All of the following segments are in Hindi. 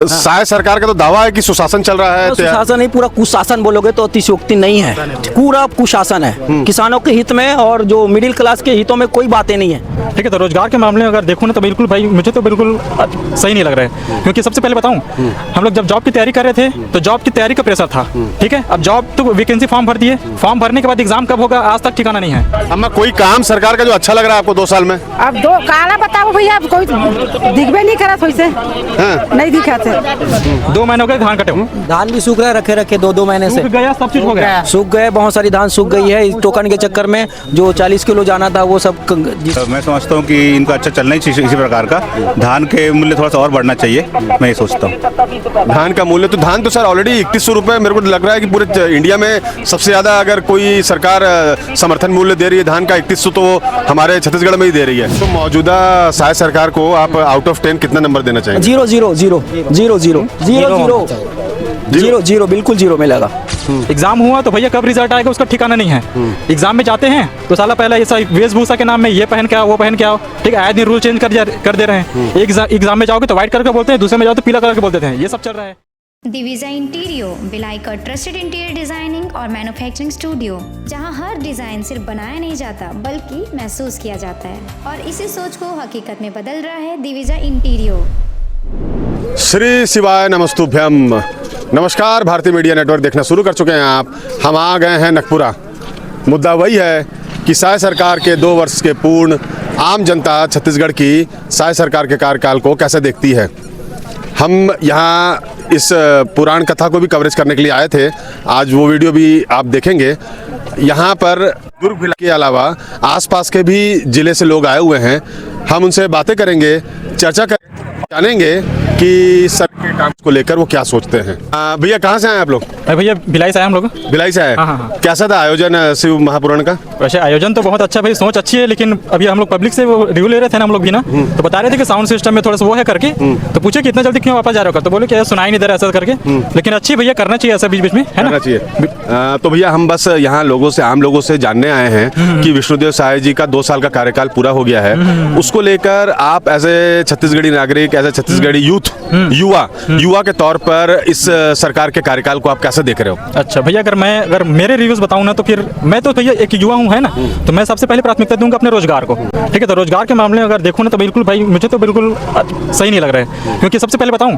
साय सरकार का तो दावा है कि सुशासन चल रहा है। सुशासन नहीं, पूरा कुशासन बोलोगे तो अतिशयोक्ति नहीं है, पूरा कुशासन है। किसानों के हित में और जो मिडिल क्लास के हितों में कोई बातें नहीं है। ठीक है, तो रोजगार के मामले में अगर देखो ना तो बिल्कुल भाई मुझे तो बिल्कुल सही नहीं लग रहा है। क्योंकि सबसे पहले बताऊं, हम लोग जब जॉब की तैयारी कर रहे थे तो जॉब की तैयारी का प्रेशर था। ठीक है, अब जॉब तो वैकेंसी फॉर्म भर दिए, फॉर्म भरने के बाद एग्जाम कब होगा आज तक ठिकाना नहीं है। अम्मा कोई काम सरकार का जो अच्छा लग रहा है आपको 2 साल में? अब दो काला बताओ भैया, अब कोई दिखबे नहीं करा वैसे। नहीं दिखा थे 2 महीने हो गए धान कटे हुए, धान भी सूख रहे रखे 2 महीने से, सूख गया, सब चीज हो गया, सूख गए, बहुत सारी धान सूख गई है। इस टोकन के चक्कर में जो 40 किलो जाना था वो सब मैं समझता हूँ कि इनका अच्छा चलना ही चाहिए। इसी प्रकार का धान के मूल्य थोड़ा सा और बढ़ना चाहिए, मैं ये सोचता हूँ। धान का मूल्य तो धान तो सर ऑलरेडी 3100 रुपये मेरे को लग रहा है कि पूरे इंडिया में सबसे ज़्यादा अगर कोई सरकार समर्थन मूल्य दे रही है धान का 3100 तो हमारे छत्तीसगढ़ में ही दे रही है। तो मौजूदा साय सरकार को आप आउट ऑफ 10 कितना नंबर देना चाहेंगे? 0 0 0 0 0 0 0 0 बिल्कुल 0 मिलेगा। एग्जाम हुआ तो भैया कब रिजल्ट आएगा उसका ठिकाना नहीं है। एग्जाम में जाते हैं तो साला पहला ऐसा वेशभूषा के नाम में ये पहन के आओ वो पहन के आओ। ठीक है, आए दिन रूल चेंज कर दे रहे हैं। एक एग्जाम में जाओगे तो व्हाइट कलर के बोलते हैं, दूसरे में जाओ तो पीला कलर के बोलते हैं। ये सब चल रहा है। दिविजा इंटीरियो भिलाई का ट्रस्टेड इंटीरियर डिजाइनिंग और मैन्युफैक्चरिंग स्टूडियो, जहां हर डिजाइन सिर्फ बनाया नहीं जाता बल्कि महसूस किया जाता है और इसी सोच को हकीकत में बदल रहा है दिविजा इंटीरियो। श्री शिवाय नमस्तुभ्यम। नमस्कार, भारतीय मीडिया नेटवर्क देखना शुरू कर चुके हैं आप। हम आ गए हैं नगपुरा। मुद्दा वही है कि साय सरकार के 2 वर्ष के पूर्ण आम जनता छत्तीसगढ़ की साय सरकार के कार्यकाल को कैसे देखती है। हम यहाँ इस पुराण कथा को भी कवरेज करने के लिए आए थे। आज वो वीडियो भी आप देखेंगे। यहाँ पर दुर्ग जिले के अलावा आसपास के भी ज़िले से लोग आए हुए हैं। हम उनसे बातें करेंगे, चर्चा करेंगे, जानेंगे कि सर के काम को लेकर वो क्या सोचते हैं। भैया कहाँ से आए आप लोग? भैया भिलाई से आए हम लोग। भिलाई से आए? हाँ। कैसा था आयोजन शिव महापुराण का? वैसे आयोजन तो बहुत अच्छा भाई, सोच अच्छी है, लेकिन अभी हम लोग पब्लिक से वो रिव्यू ले रहे थे ना हम लोग भी ना, तो बता रहे थे कि साउंड सिस्टम में थोड़ा सा वो है करके। तो पूछे कि इतना जल्दी क्यों वापस जा रहे हो, तो बोले कि सुनाई नहीं दे रहा ऐसा करके। लेकिन अच्छी भैया करना चाहिए ऐसा बीच बीच में, है ना? चाहिए। तो भैया हम बस यहाँ लोगों से, आम लोगों से जानने आए हैं कि विष्णुदेव साय जी का 2 साल का कार्यकाल पूरा हो गया है। उसको लेकर आप एज ए छत्तीसगढ़ी नागरिक, एज ए छत्तीसगढ़ी युवा के तौर पर इस सरकार के कार्यकाल को आप कैसे देख रहे हो? अच्छा भैया, अगर मेरे रिव्यूज बताऊं ना तो फिर मैं तो भैया एक युवा हूं, है ना, तो मैं सबसे पहले प्राथमिकता दूंगा अपने रोजगार को। ठीक है, तो रोजगार के मामले में अगर देखो ना तो बिल्कुल भाई मुझे तो बिल्कुल सही नहीं लग रहा है। क्योंकि सबसे पहले बताऊं,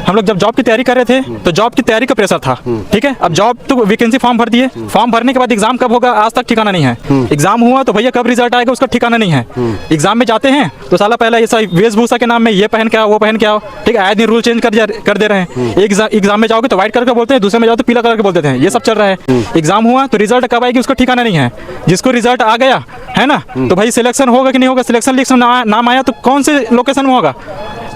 हम लोग जब जॉब की तैयारी कर रहे थे तो जॉब की तैयारी का प्रेशर था। ठीक है, अब जॉब तो वैकेंसी फॉर्म भर दिए, फॉर्म भरने के बाद एग्जाम कब होगा आज तक ठिकाना नहीं है। एग्जाम हुआ तो भैया कब रिजल्ट आएगा उसका ठिकाना नहीं है। एग्जाम में जाते हैं तो साला पहला ऐसा वेशभूषा के नाम में ये पहन के आओ वो पहन के आओ। ठीक है, आए दिन रूल चेंज कर दे रहे हैं। एक एग्जाम में जाओगे तो व्हाइट कलर के बोलते हैं, दूसरे में जाओ तो पीला कलर के बोलते हैं। ये सब चल रहा है। एग्जाम हुआ तो रिजल्ट कब आएगी उसका ठिकाना नहीं है। जिसको रिजल्ट आ गया है ना, तो भाई सिलेक्शन होगा कि नहीं होगा। सिलेक्शन लिस्ट में नाम आया तो कौन से लोकेशन में होगा?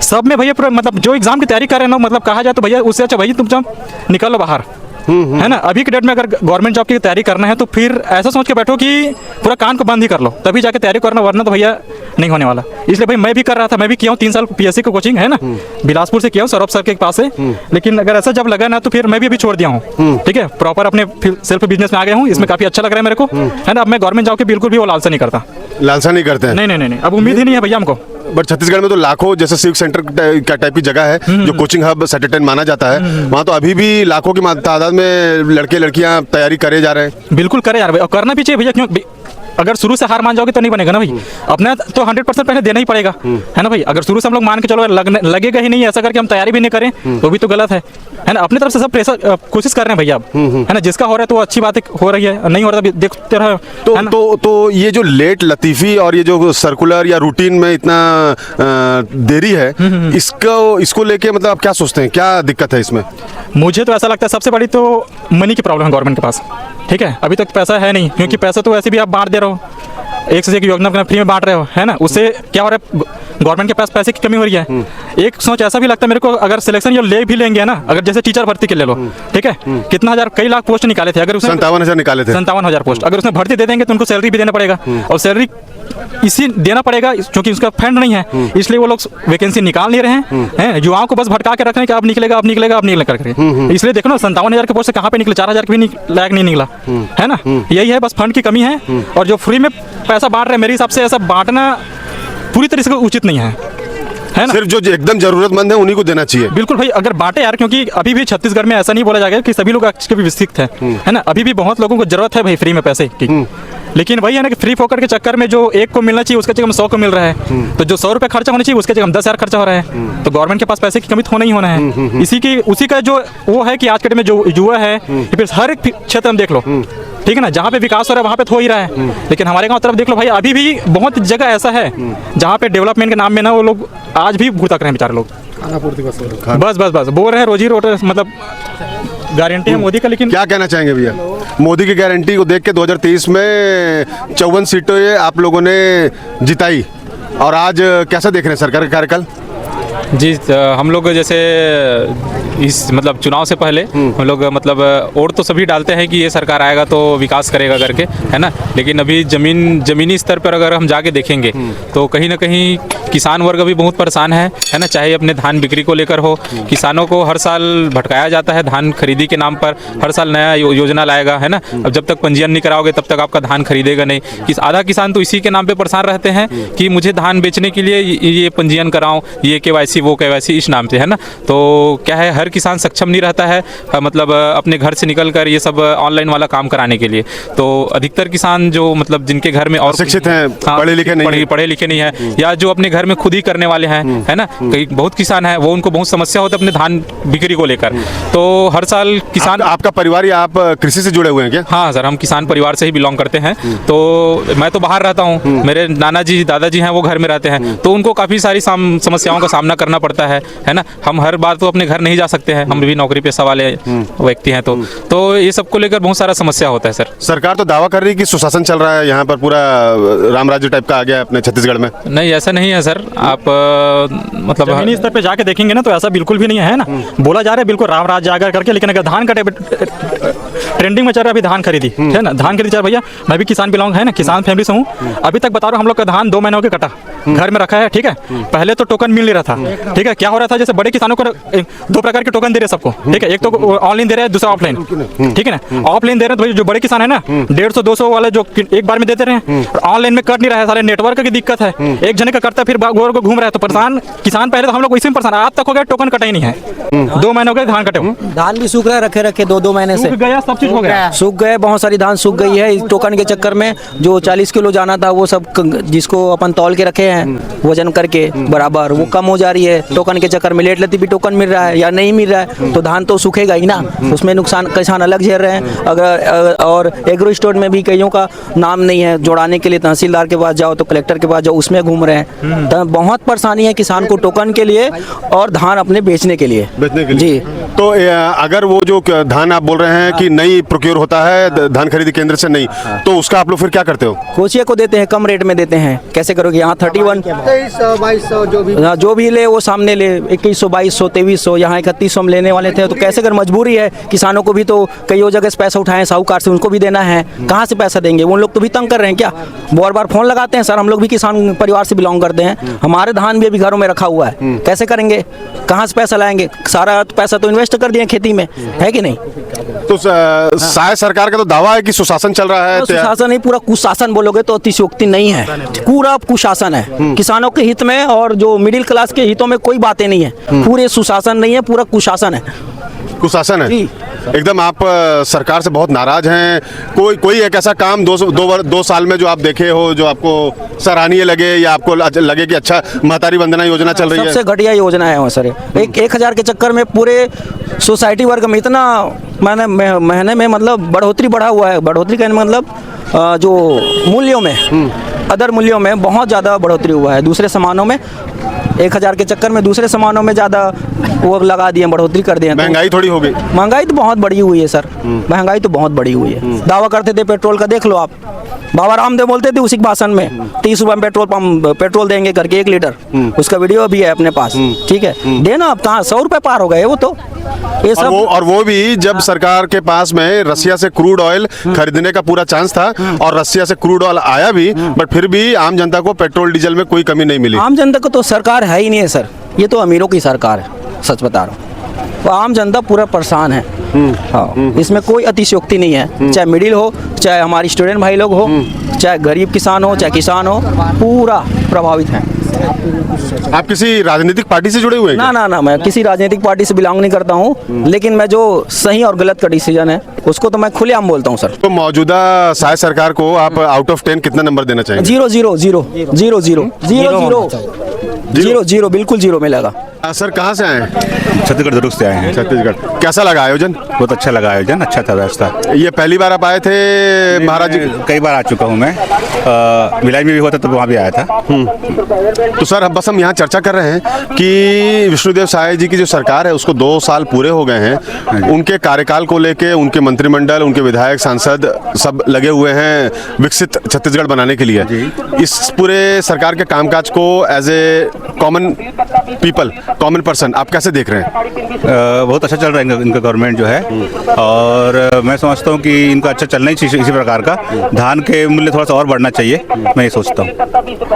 सब में भैया मतलब जो एग्जाम की तैयारी कर रहे हैं ना, मतलब कहा जाए तो भैया उससे अच्छा भैया तुम जब निकलो बाहर, है ना। अभी के डेट में अगर गवर्नमेंट जॉब की तैयारी करना है तो फिर ऐसा सोच के बैठो कि पूरा कान को बंद ही कर लो, तभी जाके तैयारी करना, वरना तो भैया नहीं होने वाला। इसलिए भाई मैं भी कर रहा था, मैं भी किया हूँ 3 साल पीएससी की कोचिंग, है ना, बिलासपुर से किया हूँ, सौरभ सर के पास से। लेकिन अगर ऐसा जब लगा ना तो फिर मैं भी अभी छोड़ दिया हूँ। ठीक है, प्रॉपर अपने सेल्फ बिजनेस में आ गया हूँ। इसमें काफी अच्छा लग रहा है मेरे को, है ना। अब मैं गवर्नमेंट जॉब के बिल्कुल भी वो लालसा नहीं करता। लालसा नहीं करते हैं? नहीं, अब उम्मीद ही नहीं है भैया हमको। बट छत्तीसगढ़ में तो लाखों, जैसे सिविक सेंटर का टाइप की जगह है जो कोचिंग हब सेटेटेन माना जाता है, वहाँ तो अभी भी लाखों की तादाद में लड़के लड़कियां तैयारी करे जा रहे हैं। बिल्कुल करे यार भाई, और करना भी चाहिए भैया। क्यों अगर शुरू से हार मान जाओगे तो नहीं बनेगा ना भाई। अपना तो 100% पहले देना ही पड़ेगा, है ना भाई। अगर शुरू से हम लोग मान के चलो लगेगा ही नहीं, ऐसा करके हम तैयारी भी नहीं करें तो भी तो गलत है ना। अपनी तरफ से सब प्रेशर कोशिश कर रहे हैं भैया अब, है ना। जिसका हो रहा है तो अच्छी बात हो रही है, नहीं हो रहा देखते रहो। तो ये जो लेट लतीफ़ी और ये जो सर्कुलर या रूटीन में इतना देरी है, इसको लेके मतलब आप क्या सोचते हैं, क्या दिक्कत है इसमें? मुझे तो ऐसा लगता है सबसे बड़ी तो मनी की प्रॉब्लम है गवर्नमेंट के पास। ठीक है, अभी तक पैसा है नहीं, क्योंकि पैसा तो वैसे भी आप बांट दे रहे हो, एक से एक योजना फ्री में बांट रहे हो, है ना। उससे क्या हो रहा है, गवर्नमेंट के पास पैसे की कमी हो रही है। एक सोच ऐसा भी लगता है मेरे को, अगर सिलेक्शन ये ले भी लेंगे ना, अगर जैसे टीचर भर्ती के ले लो, ठीक है, कितना हजार, कई लाख पोस्ट निकाले थे, अगर उसने 57,000 निकाले थे, 57,000 पोस्ट, अगर उसमें भर्ती दे देंगे तो उनको सैलरी भी देना पड़ेगा, और सैलरी इसी देना पड़ेगा क्योंकि उसका फंड नहीं है, इसलिए वो लोग वैकेंसी निकाल नहीं रहे हैं। युवाओं को बस भटका के रख रहे हैं कि अब निकलेगा अब निकलेगा अब निकलेगा करके। इसलिए देखो ना 57,000 के पोस्ट से कहाँ पे निकले, 4,000 के भी लायक नहीं निकला, है ना। यही है, बस फंड की कमी है। और जो फ्री में पैसा बांट रहे हैं, मेरे हिसाब से ऐसा बांटना पूरी तरह से उचित नहीं है। है ना। सिर्फ जो एकदम जरूरतमंद है उन्हीं को देना चाहिए। बिल्कुल भाई, अगर बांटे यार, क्योंकि अभी भी छत्तीसगढ़ में ऐसा नहीं बोला जाएगा कि सभी लोग आज के भी विकसित है ना। अभी भी बहुत लोगों को जरूरत है भाई फ्री में पैसे की, लेकिन वही है ना कि फ्री फोकर के चक्कर में जो एक को मिलना चाहिए उसके जगह 100 को मिल रहा है, तो जो 100 रुपये खर्चा होना चाहिए उसके जगह 10,000 खर्चा हो रहा है। तो गवर्नमेंट के पास पैसे की कमी तो होना ही होना है। उसी का जो वो है कि आज के टाइम में जो युवा है, फिर हर एक क्षेत्र में देख लो, ठीक है ना, जहाँ पे विकास हो रहा है वहाँ पे तो हो ही रहा है, लेकिन हमारे गांव तरफ देख लो भाई, अभी भी बहुत जगह ऐसा है जहाँ पे डेवलपमेंट के नाम में ना वो लोग आज भी भुगतक रहे हैं बेचारे लोग। बस बोल रहे हैं रोजी रोटी, मतलब गारंटी है मोदी का। लेकिन क्या कहना चाहेंगे भैया, मोदी की गारंटी को देख के 2023 में 54 सीटें आप लोगों ने जिताई, और आज कैसा देख रहे हैं सरकार का कार्यकाल? जी, हम लोग जैसे इस मतलब चुनाव से पहले हम लोग मतलब वोट तो सभी डालते हैं कि ये सरकार आएगा तो विकास करेगा करके, है ना। लेकिन अभी ज़मीनी स्तर पर अगर हम जाके देखेंगे तो कहीं ना कहीं किसान वर्ग अभी बहुत परेशान है ना। चाहे अपने धान बिक्री को लेकर हो, किसानों को हर साल भटकाया जाता है धान खरीदी के नाम पर। हर साल नया योजना लाएगा, है ना। अब जब तक पंजीयन नहीं कराओगे तब तक आपका धान खरीदेगा नहीं। आधा किसान तो इसी के नाम पे परेशान रहते हैं कि मुझे धान बेचने के लिए ये पंजीयन कराऊं, ये KYC वो KYC इस नाम से, है ना। तो क्या है, हर किसान सक्षम नहीं रहता है मतलब अपने घर से निकल कर ये सब ऑनलाइन वाला काम कराने के लिए। तो अधिकतर किसान जो मतलब जिनके घर में और शिक्षित हैं, पढ़े लिखे नहीं है, या जो अपने घर में खुद ही करने वाले हैं, है ना। कई बहुत किसान है वो, उनको बहुत समस्या होती है अपने धान बिक्री को लेकर। तो हर साल किसान आपका परिवार या आप कृषि से जुड़े हुए हैं क्या? हाँ सर, हम किसान परिवार से ही बिलोंग करते हैं। तो मैं तो बाहर रहता हूँ, मेरे नाना जी दादाजी हैं वो घर में रहते हैं, तो उनको काफ़ी सारी समस्याओं का सामना करना पड़ता है ना। हम हर बार तो अपने घर नहीं जा सकते हैं, हम भी नौकरी पेशा वाले व्यक्ति हैं, तो ये सब को लेकर बहुत सारा समस्या होता है सर। सरकार तो दावा कर रही है कि सुशासन चल रहा है यहाँ पर, पूरा राम राज्य टाइप का आ गया है अपने छत्तीसगढ़ में। नहीं, ऐसा नहीं है सर। आप मतलब जमीनी स्तर पे जाके देखेंगे ना तो ऐसा बिल्कुल भी नहीं है ना। बोला जा रहा है बिल्कुल राम राज्य आकर करके, लेकिन अगर धान कटे ट्रेंडिंग में चल रहा है अभी धान खरीदी, है ना। धान खरीदी चल भैया, मैं भी किसान बिलोंग है ना, किसान फैमिली से हूँ। अभी तक बता रहा हूँ, हम लोग का धान 2 महीनों के कटा घर में रखा है, ठीक है। पहले तो टोकन मिल नहीं रहा था, ठीक है। क्या हो रहा था, जैसे बड़े किसानों को 2 प्रकार के टोकन दे रहे सबको, ठीक है। एक तो ऑनलाइन दे रहे हैं, दूसरा ऑफलाइन, ठीक है ना। ऑफलाइन दे रहे हैं तो जो बड़े किसान है ना 150-200 वाले जो एक बार में देते रहे, ऑनलाइन में कर नहीं रहा है, सारे नेटवर्क की दिक्कत है। एक जने का करता है फिर गोर को घूम रहा है, तो परेशान किसान। पहले तो हम लोग इसी में परेशान, आज तक हो गया टोकन कटा ही नहीं है। 2 महीनों के धान कटे, धान भी सूख रहा है, रखे 2 महीने से गया, सब चीज हो गया, सूख गए। बहुत सारी धान सूख गई है इस टोकन के चक्कर में। जो 40 किलो जाना था वो सब जिसको अपन तौल के रखे हैं वजन करके बराबर, वो कम हो जा रही है टोकन के चक्कर में। लेट लेती भी टोकन मिल रहा है या नहीं मिल रहा है तो धान तो सूखेगा ही ना, उसमें नुकसान किसान अलग झेल रहे हैं। अगर और एग्रो स्टोर में भी कईयों का नाम नहीं है जोड़ाने के लिए, तहसीलदार के पास जाओ तो कलेक्टर के पास जाओ, उसमें घूम रहे हैं। तो बहुत परेशानी है किसान को टोकन के लिए और धान अपने बेचने के लिए जी। तो अगर वो जो धान आप बोल रहे हैं कि नहीं प्रोक्योर होता है धान खरीदी केंद्र से नहीं, तो उसका आप लोग फिर क्या करते हो? कोचिया को देते हैं, कम रेट में देते हैं। कैसे करोगे, यहाँ 31 2300 जो भी ले वो सामने ले, 2100 2200 2300, यहाँ 3100 में लेने वाले थे। तो कैसे, अगर मजबूरी है किसानों को भी तो कई जगह से पैसा उठाए साहूकार से, उनको भी देना है, कहाँ से पैसा देंगे? वो लोग तो भी तंग कर रहे हैं क्या, बार फोन लगाते हैं। सर हम लोग भी किसान परिवार से बिलोंग करते हैं, हमारे धान भी अभी घरों में रखा हुआ है, कैसे करेंगे, कहाँ से पैसा लाएंगे? सारा पैसा तो इन्वेस्ट कर दिए खेती में, है कि नहीं। तो शायद सरकार का तो दावा है कि सुशासन चल रहा है। सुशासन नहीं, पूरा कुशासन बोलोगे तो अतिशयोक्ति नहीं है, पूरा कुशासन है। किसानों के हित में और जो मिडिल क्लास के हितों में कोई बातें नहीं है, पूरे सुशासन नहीं है, पूरा कुशासन है। कुशासन है एकदम। आप सरकार से बहुत नाराज हैं। कोई एक ऐसा काम 2 साल में जो आप देखे हो जो आपको सराहनीय लगे या आपको लगे कि अच्छा महतारी वंदना योजना चल रही है? सबसे घटिया योजना है वो सर। 1000 के चक्कर में पूरे सोसाइटी वर्ग में इतना महीने में मतलब बढ़ोतरी बढ़ा हुआ है। बढ़ोतरी का मतलब जो मूल्यों में, अदर मूल्यों में बहुत ज़्यादा बढ़ोतरी हुआ है। दूसरे सामानों में 1000 के चक्कर में दूसरे सामानों में ज़्यादा वो लगा दिए, बढ़ोतरी कर दिए। महंगाई थोड़ी हो गई। महंगाई तो बहुत बढ़ी हुई है सर, महंगाई तो बहुत बढ़ी हुई है। दावा करते थे पेट्रोल का, देख लो आप, बाबा रामदेव बोलते थे उसी के भाषण में 30 रुपये में पेट्रोल देंगे करके 1 लीटर, उसका वीडियो भी है अपने पास, ठीक है। देना अब कहाँ, 100 रुपये पार हो गए वो तो। ये सब और वो भी जब सरकार के पास में रसिया से क्रूड ऑयल खरीदने का पूरा चांस था, और रसिया से क्रूड ऑयल आया भी, बट फिर भी आम जनता को पेट्रोल डीजल में कोई कमी नहीं मिली। आम जनता को तो सरकार है ही नहीं है सर, ये तो अमीरों की सरकार है, सच बता रहा हूँ। तो आम जनता पूरा परेशान है। हाँ, इसमें कोई अतिशयोक्ति नहीं है, चाहे मिडिल हो, चाहे हमारी स्टूडेंट भाई लोग हो, चाहे गरीब किसान हो, चाहे किसान हो, पूरा प्रभावित है। आप किसी राजनीतिक पार्टी से जुड़े हुए हैं ना क्या? ना ना, मैं किसी राजनीतिक पार्टी से बिलोंग नहीं करता हूँ, लेकिन मैं जो सही और गलत का डिसीजन है उसको तो मैं खुलेआम बोलता हूँ सर। तो मौजूदा साय सरकार को आप आउट ऑफ 10 कितना नंबर देना चाहेंगे? 0 0 0 0 0 0 0 0 बिल्कुल 0 मिलेगा। सर कहाँ से आए हैं? छत्तीसगढ़ दुर्ग से आए हैं। छत्तीसगढ़। कैसा लगा आयोजन? बहुत अच्छा लगा आयोजन, अच्छा था व्यवस्था। ये पहली बार आप आए थे महाराज जी? कई बार आ चुका हूँ मैं, भिलाई में भी होता तो वहाँ भी आया था। तो सर हम यहाँ चर्चा कर रहे हैं कि विष्णुदेव साय जी की जो सरकार है उसको 2 साल पूरे हो गए हैं। उनके कार्यकाल को लेके उनके मंत्रिमंडल, उनके विधायक, सांसद सब लगे हुए हैं विकसित छत्तीसगढ़ बनाने के लिए। इस पूरे सरकार के कामकाज को as a common people, common person आप कैसे देख रहे हैं? बहुत अच्छा चल रहा है इनका गवर्नमेंट जो है, और मैं समझता हूँ कि इनका अच्छा चलना ही चाहिए इसी प्रकार का। धान के मूल्य थोड़ा सा और बढ़ना चाहिए, मैं ये सोचता हूँ।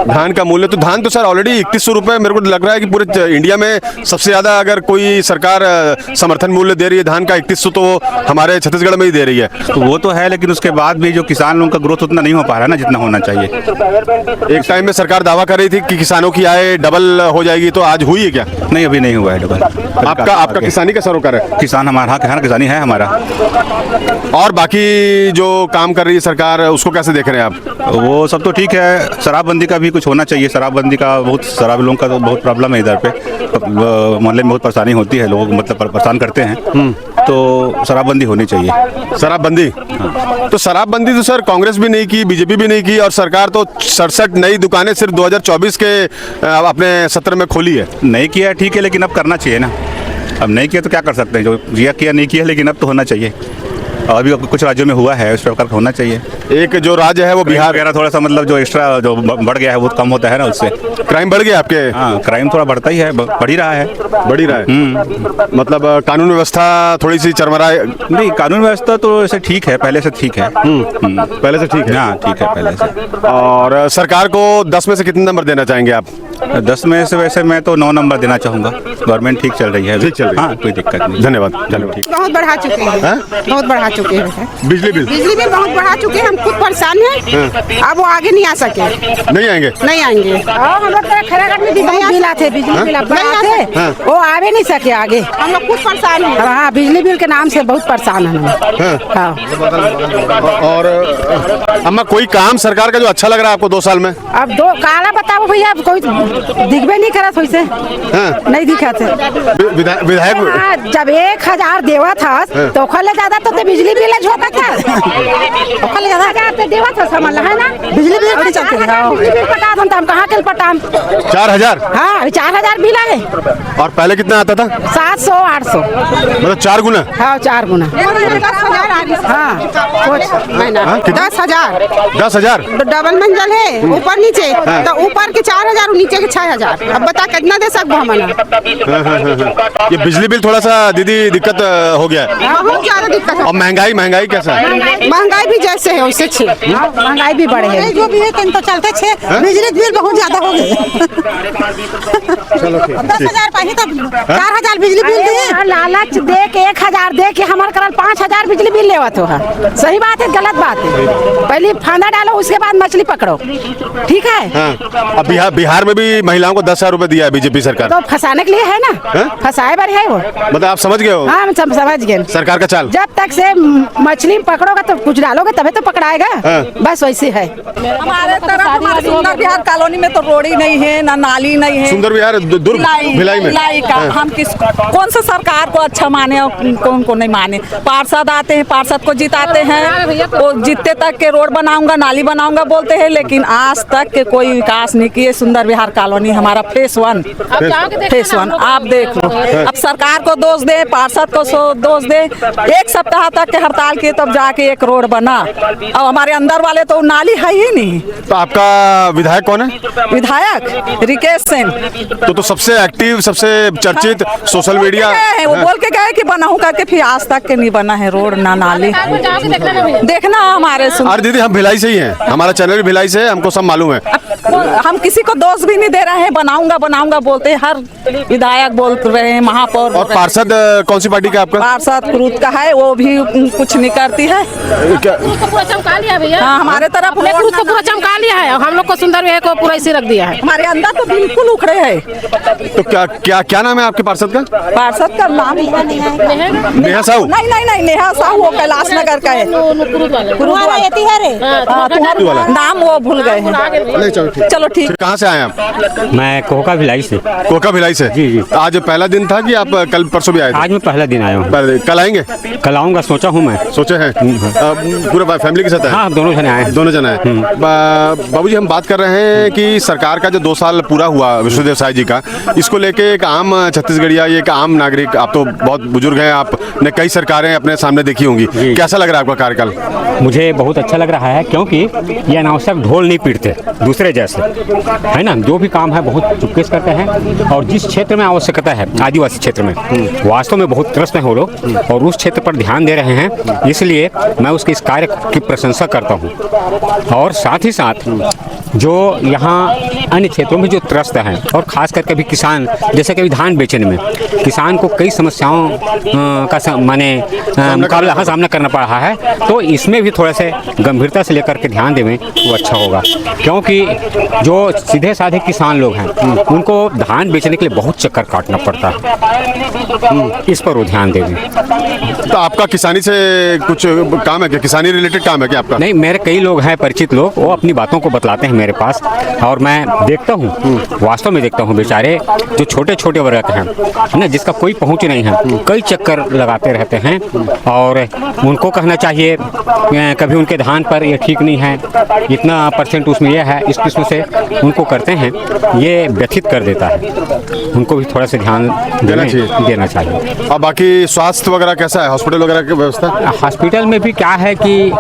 धान का मूल्य तो धान तो सर ऑलरेडी 3100 रुपये मेरे को लग रहा है कि पूरे इंडिया में सबसे ज़्यादा अगर कोई सरकार समर्थन मूल्य दे रही है धान का 3100 तो हमारे छत्तीसगढ़ में ही दे रही है। तो वो तो है, लेकिन उसके बाद भी जो किसान लोगों का ग्रोथ उतना नहीं हो पा रहा है ना जितना होना चाहिए। एक टाइम में सरकार दावा कर रही थी कि किसानों की आय डबल हो जाएगी, तो आज हुई है क्या? नहीं, अभी नहीं हुआ है डबल। आपका किसानी का सरोकार है? किसान हमारा, हाँ किसानी है हमारा। और बाकी जो काम कर रही है सरकार उसको कैसे देख रहे हैं आप? वो सब तो ठीक है, शराबबंदी का भी कुछ होना चाहिए। शराबबंदी का बहुत, शराब लोगों का तो बहुत प्रॉब्लम है इधर पे, मोहल्ले में बहुत परेशानी होती है, लोग मतलब परेशान करते हैं, तो शराबबंदी होनी चाहिए। शराबबंदी? हाँ। तो शराबबंदी तो सर कांग्रेस भी नहीं की, बीजेपी भी नहीं की, और सरकार तो 67 नई दुकानें सिर्फ 2024 के अपने सत्र में खोली है। नहीं किया ठीक है, लेकिन अब करना चाहिए ना। अब नहीं किया तो क्या कर सकते हैं, जो किया नहीं किया, लेकिन अब तो होना चाहिए। और अभी कुछ राज्यों में हुआ है, उस प्रकार का होना चाहिए। एक जो राज्य है वो बिहार वगैरह थोड़ा सा मतलब जो एक्स्ट्रा जो बढ़ गया है वो कम होता है ना उससे। क्राइम बढ़ गया आपके? हाँ, क्राइम थोड़ा बढ़ता ही है, बढ़ ही रहा है। बढ़ ही रहा है मतलब कानून व्यवस्था थोड़ी सी चरमराए? नहीं, कानून व्यवस्था तो ऐसे ठीक है, पहले से ठीक है। पहले से ठीक है? हाँ ठीक है पहले से। और सरकार को 10 में से कितने नंबर देना चाहेंगे आप? 10 में से वैसे मैं तो 9 नंबर देना चाहूँगा। गवर्नमेंट ठीक चल रही है, ठीक चल रही है। हाँ, कोई दिक्कत नहीं। धन्यवाद। चलो ठीक। बहुत बढ़ा चुके हैं, बहुत बढ़ा चुके हैं। बिजली बिल? बिजली बिल बहुत बढ़ा चुके हैं, हम खुद परेशान हैं। अब वो आगे नहीं आ सके। नहीं आएंगे? नहीं आएंगे। हम लोग खैरागढ़ में भी बिल आते, बिजली बिल आते, वो आवे नहीं सके आगे। हम लोग खुद परेशान हैं। हाँ, बिजली बिल के नाम से बहुत परेशान हैं। हाँ। और अम्मा कोई काम सरकार का जो अच्छा लग रहा है आपको 2 साल में? अब दो काला बताओ भैया, अब कोई दिखबे नहीं करत वैसे। नहीं दिखा थे विधायक। जब 1000 देवा था तो ओखर ले ज्यादा तो बिजली बिल झोंका था। ओखर ले ज्यादा 1000 देवा था, समझ है ना? बिजली बिल नहीं चलते। बिजली बिल पटा दम, हम कहाँ के पटाम? 4000? हाँ, अभी 4000 बिल आए। और पहले कितना आता था? 700 800, मतलब 4 गुना? हाँ 4 गुना। हाँ, कुछ महीना 10,000। 10,000? डबल मंजिल है, ऊपर नीचे, तो ऊपर के 4,000 और नीचे के 6,000। अब बता कितना दे सकते हम? ये बिजली बिल थोड़ा सा दीदी दिक्कत हो गया है। बहुत ज्यादा दिक्कत है। और महंगाई कैसा है? महंगाई भी जैसे है वैसे छे, महंगाई भी बढ़े है। जो भी है तो चलते छे, बिजली बिल बहुत ज्यादा हो गए। 10,000 पहले तो 4,000 बिजली बिल दिए। लालच दे के 1,000 दे के हमारे करल 5,000 बिजली बिल लेवत हो। सही बात है, गलत बात है। पहले फांदा डालो, उसके बाद मछली पकड़ो, ठीक है? अब बिहार में भी महिलाओं को 10,000 रुपए दिया है बीजेपी सरकार। तो फंसाने के लिए है ना, फंसाए बार है वो। मतलब आप समझ गए हो? हाँ, हम समझ गए सरकार का चाल। जब तक से मछली पकड़ोगे तो कुछ डालोगे तभी तो पकड़ाएगा। बस वैसे है। हमारे तरफ, हमारे सुंदर विहार कॉलोनी में तो रोड ही नहीं है, ना नाली नहीं है। सुंदर विहार दुर्ग भिलाई में? भिलाई का हम कौन सा सरकार को अच्छा माने और कौन को नहीं माने? पार्षद आते हैं, पार्षद को जिताते हैं, वो जीतते तक के रोड बनाऊंगा, नाली बनाऊंगा बोलते हैं, लेकिन आज तक के कोई विकास नहीं किए। सुंदर विहार कॉलोनी हमारा फेस 1 आप देख लो। अब सरकार को दोष दे, पार्षद को दोष दे। 1 सप्ताह तक के हड़ताल किए तब जाके एक रोड बना। अब हमारे अंदर वाले तो नाली है ही नहीं। तो आपका विधायक कौन है? विधायक रिकेश सेन तो सबसे एक्टिव, सबसे चर्चित, सोशल मीडिया है। वो बोल के गए कि बनाऊं करके, फिर आज तक के नहीं बना है रोड ना नाली। देखना हमारे अरे दीदी हम भिलाई से ही हैं, हमारा चैनल भी भिलाई से है, हमको सब मालूम है। हम किसी को दोष भी नहीं दे रहे हैं। बनाऊंगा बनाऊंगा बोलते हैं, हर विधायक बोल रहे हैं, महापौर और पार्षद कौन सी पार्टी का आपका? पार्षद क्रूद का है, वो भी कुछ नहीं करती है। क्या पूरा चमका लिया भैया, हाँ, हमारे तरफ अपने क्रूद को पूरा चमका लिया है, हम लोग को सुंदर विवेक को पूरा इसे रख दिया है। हमारे अंदर तो बिल्कुल उखड़े है। तो क्या क्या क्या नाम है आपके पार्षद का? पार्षद का नाम नेहा साहू? नहीं नहीं नहीं, नेहा साहू वो कैलाश नगर का है। क्रूद वाला नाम वो भूल गए हैं। नहीं, चलो ठीक। कहाँ से आए आप? मैं कोका भिलाई से। कोका भिलाई से? जी, जी। आज पहला दिन था कि आप कल परसों भी आए थे? आज मैं पहला दिन आया हूँ। कल आएंगे? कल आऊँगा, सोचा हूँ मैं। सोचे हैं? पूरा फैमिली के साथ आए? हाँ, दोनों जने आए हैं। दोनों जन आए। बाबूजी, हम बात कर रहे हैं कि सरकार का जो 2 साल पूरा हुआ विष्णुदेव साय जी का, इसको लेके एक आम छत्तीसगढ़िया, ये एक आम नागरिक, आप तो बहुत बुजुर्ग हैं, आपने कई सरकारें अपने सामने देखी होंगी, कैसा लग रहा है आपका कार्यकाल? मुझे बहुत अच्छा लग रहा है, क्योंकि ये अनावश्यक ढोल नहीं पीटते दूसरे जैसे, है ना। जो भी काम है बहुत चुपके से करते हैं, और जिस क्षेत्र में आवश्यकता है, आदिवासी क्षेत्र में वास्तव में बहुत त्रस्त हैं वो लोग, और उस क्षेत्र पर ध्यान दे रहे हैं। इसलिए मैं उसके इस कार्य की प्रशंसा करता हूँ। और साथ ही साथ जो यहाँ अन्य क्षेत्रों में जो त्रस्त हैं, और खास करके भी किसान, जैसे कभी धान बेचने में किसान को कई समस्याओं का मुकाबला सामना करना पड़ रहा है, तो इसमें भी थोड़ा से गंभीरता से लेकर के ध्यान देवें वो अच्छा होगा। क्योंकि जो सीधे साधे किसान लोग हैं, उनको धान बेचने के लिए बहुत चक्कर काटना पड़ता है, इस पर वो ध्यान देवें। तो आपका किसानी से कुछ काम है क्या? किसानी रिलेटेड काम है क्या आपका? नहीं, मेरे कई लोग हैं, परिचित लोग, वो अपनी बातों को बतलाते हैं मेरे पास, और मैं देखता हूँ, वास्तव में देखता हूँ, बेचारे जो छोटे छोटे वर्ग हैं ना, जिसका कोई पहुँच नहीं है, कई चक्कर लगाते रहते हैं। और उनको कहना चाहिए, कभी उनके धान पर ये ठीक नहीं है, इतना % उसमें यह है, इस किस्म से उनको करते हैं, ये व्यथित कर देता है। उनको भी थोड़ा सा ध्यान देना चाहिए। और बाकी स्वास्थ्य वगैरह कैसा है, हॉस्पिटल वगैरह की व्यवस्था? हॉस्पिटल में भी क्या है कि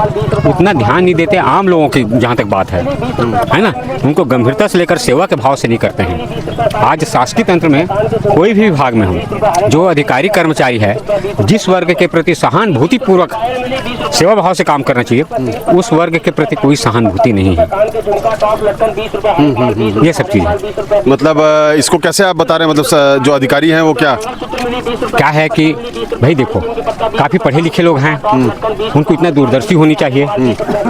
उतना ध्यान नहीं देते आम लोगों की, जहाँ तक बात है ना, उनको गंभीरता से लेकर सेवा के भाव से नहीं करते हैं। आज शासकीय तंत्र में कोई भी विभाग में हो, जो अधिकारी कर्मचारी है, जिस वर्ग के प्रति सहानुभूति पूर्वक सेवा भाव से काम करना चाहिए, उस वर्ग के प्रति कोई सहानुभूति नहीं है। ये सब चीज़ है। मतलब इसको कैसे आप बता रहे हैं? मतलब जो अधिकारी हैं वो क्या है कि भाई देखो, काफ़ी पढ़े लिखे लोग हैं, उनको इतना दूरदर्शी होनी चाहिए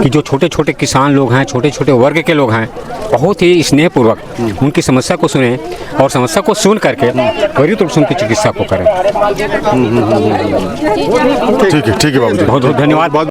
कि जो छोटे छोटे किसान लोग हैं, छोटे छोटे वर्ग के लोग हैं, बहुत ही स्नेहपूर्वक उनकी समस्या को सुने, और समस्या को सुन करके त्वरित रूप से उनकी चिकित्सा को करें। ठीक है बाबू जी, बहुत बहुत धन्यवाद।